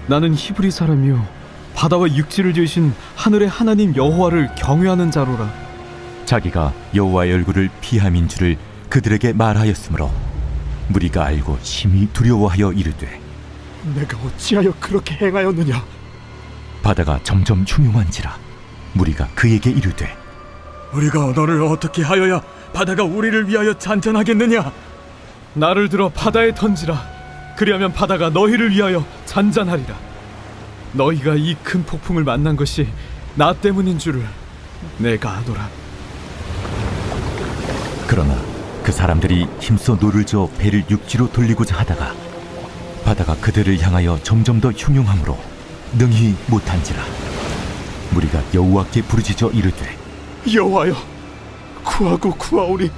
나는 히브리 사람이요 바다와 육지를 지으신 하늘의 하나님 여호와를 경외하는 자로라. 자기가 여호와의 얼굴을 피함인 줄을 그들에게 말하였으므로 무리가 알고 심히 두려워하여 이르되 내가 어찌하여 그렇게 행하였느냐? 바다가 점점 흉흉한지라. 무리가 그에게 이르되 우리가 너를 어떻게 하여야 바다가 우리를 위하여 잔잔하겠느냐? 나를 들어 바다에 던지라. 그리하면 바다가 너희를 위하여 잔잔하리라. 너희가 이 큰 폭풍을 만난 것이 나 때문인 줄을 내가 아노라. 그러나 그 사람들이 힘써 노를 저어 배를 육지로 돌리고자 하다가 바다가 그들을 향하여 점점 더 흉흉함으로 능히 못한지라. 무리가 여호와께 부르짖어 이르되 여호와여, 구하고 구하오니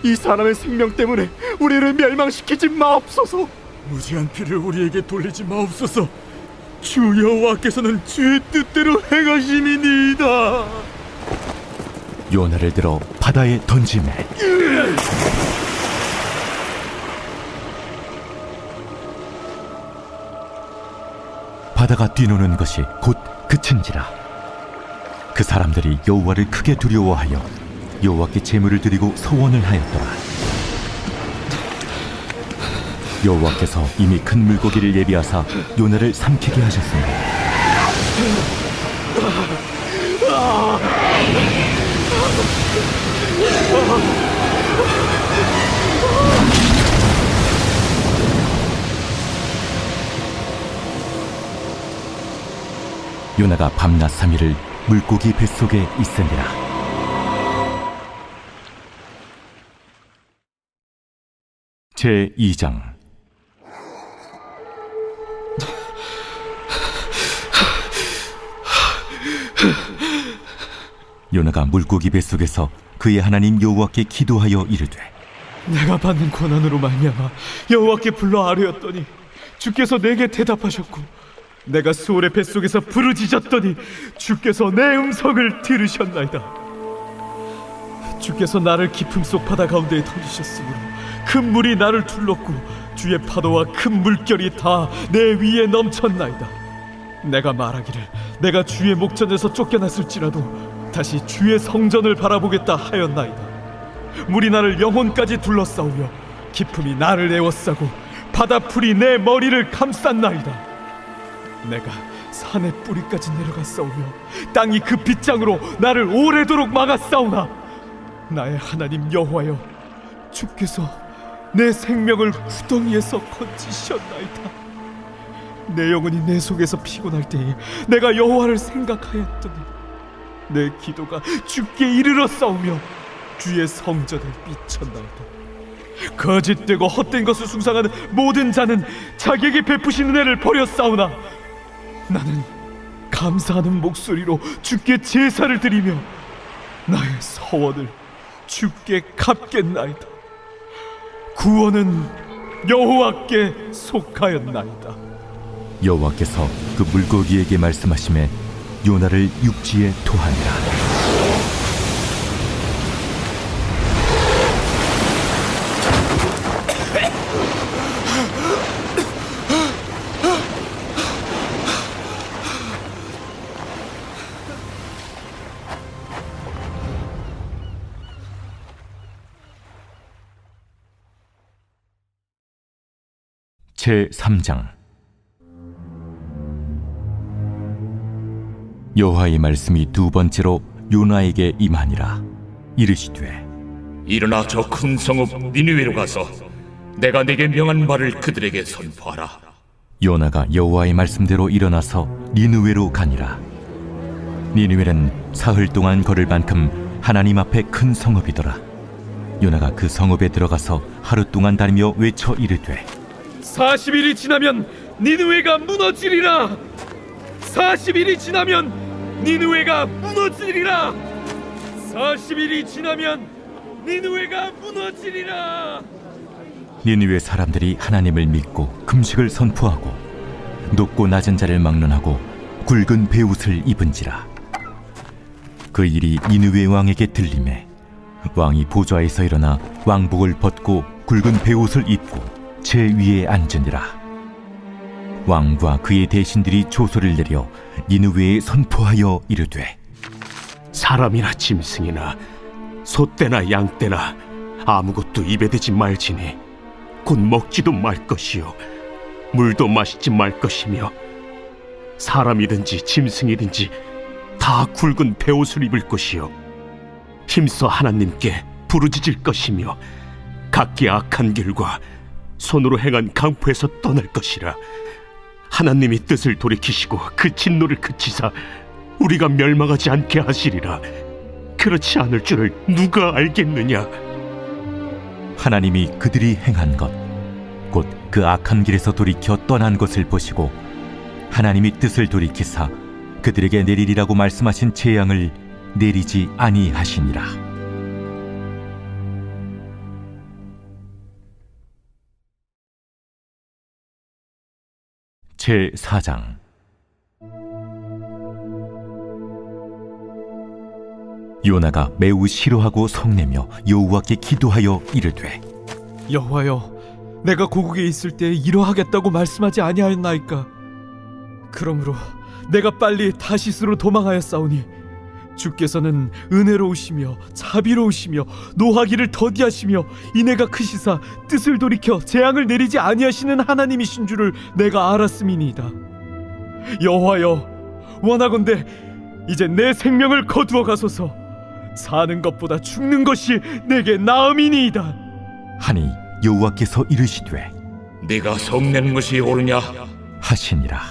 이 사람의 생명 때문에 우리를 멸망시키지 마옵소서. 무지한 피를 우리에게 돌리지 마옵소서. 주 여호와께서는 주의 뜻대로 행하심이니이다. 요나를 들어 바다에 던지매 바다가 뛰노는 것이 곧 그친지라. 그 사람들이 여호와를 크게 두려워하여 여호와께 제물을 드리고 서원을 하였더라. 여호와께서 이미 큰 물고기를 예비하사 요나를 삼키게 하셨습니다. 요나가 밤낮 3일을 물고기 뱃속에 있으니라. 제2장. 요나가 물고기 뱃속에서 그의 하나님 여호와께 기도하여 이르되, 내가 받는 고난으로 말미암아 여호와께 불러 아뢰었더니 주께서 내게 대답하셨고, 내가 수월의 뱃속에서 부르짖었더니 주께서 내 음성을 들으셨나이다. 주께서 나를 깊음 속 바다 가운데에 던지셨으므로 큰 물이 나를 둘렀고 주의 파도와 큰 물결이 다 내 위에 넘쳤나이다. 내가 말하기를 내가 주의 목전에서 쫓겨났을지라도 다시 주의 성전을 바라보겠다 하였나이다. 물이 나를 영혼까지 둘러싸우며 깊음이 나를 에워싸고 바다풀이 내 머리를 감쌌나이다. 내가 산의 뿌리까지 내려갔사오며 땅이 그 빗장으로 나를 오래도록 막았사오나 나의 하나님 여호와여, 주께서 내 생명을 구덩이에서 건지셨나이다. 내 영혼이 내 속에서 피곤할 때에 내가 여호와를 생각하였더니 내 기도가 주께 이르러 싸우며 주의 성전에 미쳤나이다. 거짓되고 헛된 것을 숭상하는 모든 자는 자기에게 베푸신 은혜를 버렸사오나 나는 감사하는 목소리로 주께 제사를 드리며 나의 서원을 주께 갚겠나이다. 구원은 여호와께 속하였나이다. 여호와께서 그 물고기에게 말씀하시매 요나를 육지에 토하니라. 제3장. 여호와의 말씀이 두 번째로 요나에게 임하니라. 이르시되, 일어나 저 큰 성읍 니느웨로 가서 내가 내게 명한 말을 그들에게 선포하라. 요나가 여호와의 말씀대로 일어나서 니느웨로 가니라. 니느웨는 사흘 동안 걸을 만큼 하나님 앞에 큰 성읍이더라. 요나가 그 성읍에 들어가서 하루 동안 다니며 외쳐 이르되, 40일이 지나면 니느웨가 무너지리라. 40일이 지나면 니느웨가 무너지리라. 40일이 지나면 니느웨가 무너지리라. 니느웨 사람들이 하나님을 믿고 금식을 선포하고 높고 낮은 자를 막론하고 굵은 베옷을 입은지라. 그 일이 니느웨 왕에게 들리매 왕이 보좌에서 일어나 왕복을 벗고 굵은 베옷을 입고 제 위에 앉으니라. 왕과 그의 대신들이 조소를 내려 니느웨에 선포하여 이르되, 사람이나 짐승이나 소떼나 양떼나 아무것도 입에 대지 말지니 곧 먹지도 말 것이요 물도 마시지 말 것이며 사람이든지 짐승이든지 다 굵은 베옷을 입을 것이요 힘써 하나님께 부르짖을 것이며 각기 악한 길과 손으로 행한 강포에서 떠날 것이라. 하나님이 뜻을 돌이키시고 그 진노를 그치사 우리가 멸망하지 않게 하시리라. 그렇지 않을 줄을 누가 알겠느냐. 하나님이 그들이 행한 것 곧 그 악한 길에서 돌이켜 떠난 것을 보시고 하나님이 뜻을 돌이키사 그들에게 내리리라고 말씀하신 재앙을 내리지 아니하시니라. 제4장. 요나가 매우 싫어하고 성내며 여호와께 기도하여 이르되 여호와여, 내가 고국에 있을 때 이러하겠다고 말씀하지 아니하였나이까? 그러므로 내가 빨리 다시스로 도망하였사오니 주께서는 은혜로우시며 자비로우시며 노하기를 더디하시며 인애가 크시사 뜻을 돌이켜 재앙을 내리지 아니하시는 하나님이신 줄을 내가 알았음이니이다. 여호와여, 원하건대 이제 내 생명을 거두어 가소서. 사는 것보다 죽는 것이 내게 나음이니이다. 하니 여호와께서 이르시되 네가 성내는 것이 옳으냐? 하시니라.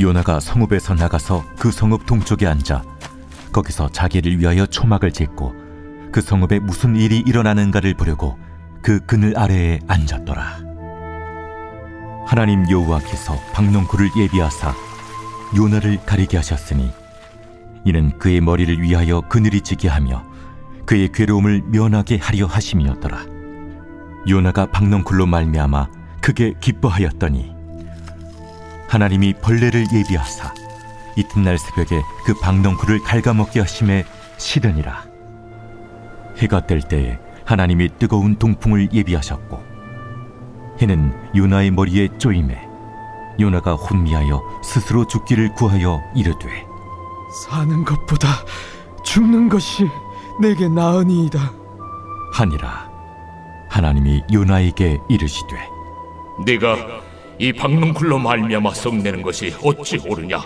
요나가 성읍에서 나가서 그 성읍 동쪽에 앉아 거기서 자기를 위하여 초막을 짓고 그 성읍에 무슨 일이 일어나는가를 보려고 그 그늘 아래에 앉았더라. 하나님 여호와께서 박농쿨을 예비하사 요나를 가리게 하셨으니 이는 그의 머리를 위하여 그늘이 지게 하며 그의 괴로움을 면하게 하려 하심이었더라. 요나가 박농쿨로 말미암아 크게 기뻐하였더니 하나님이 벌레를 예비하사 이튿날 새벽에 그 박농쿨을 갉아먹게 하심에 시드니라. 해가 뜰 때에 하나님이 뜨거운 동풍을 예비하셨고 해는 요나의 머리에 쪼임에 요나가 혼미하여 스스로 죽기를 구하여 이르되 사는 것보다 죽는 것이 내게 나으니이다. 하니라. 하나님이 요나에게 이르시되 네가 이 박농쿨로 말미암아 성내는 것이 어찌 옳으냐?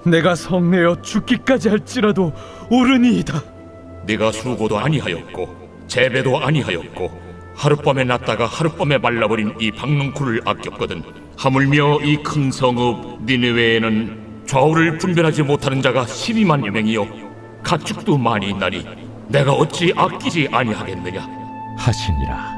내가 성내어 죽기까지 할지라도 옳으니이다. 네가 수고도 아니하였고 재배도 아니하였고 하룻밤에 났다가 하룻밤에 말라버린 이 박농쿨을 아꼈거든. 하물며 이 큰 성읍 니느웨에는 좌우를 분별하지 못하는 자가 12만여 명이요 가축도 많이 있나니 내가 어찌 아끼지 아니하겠느냐? 하시니라.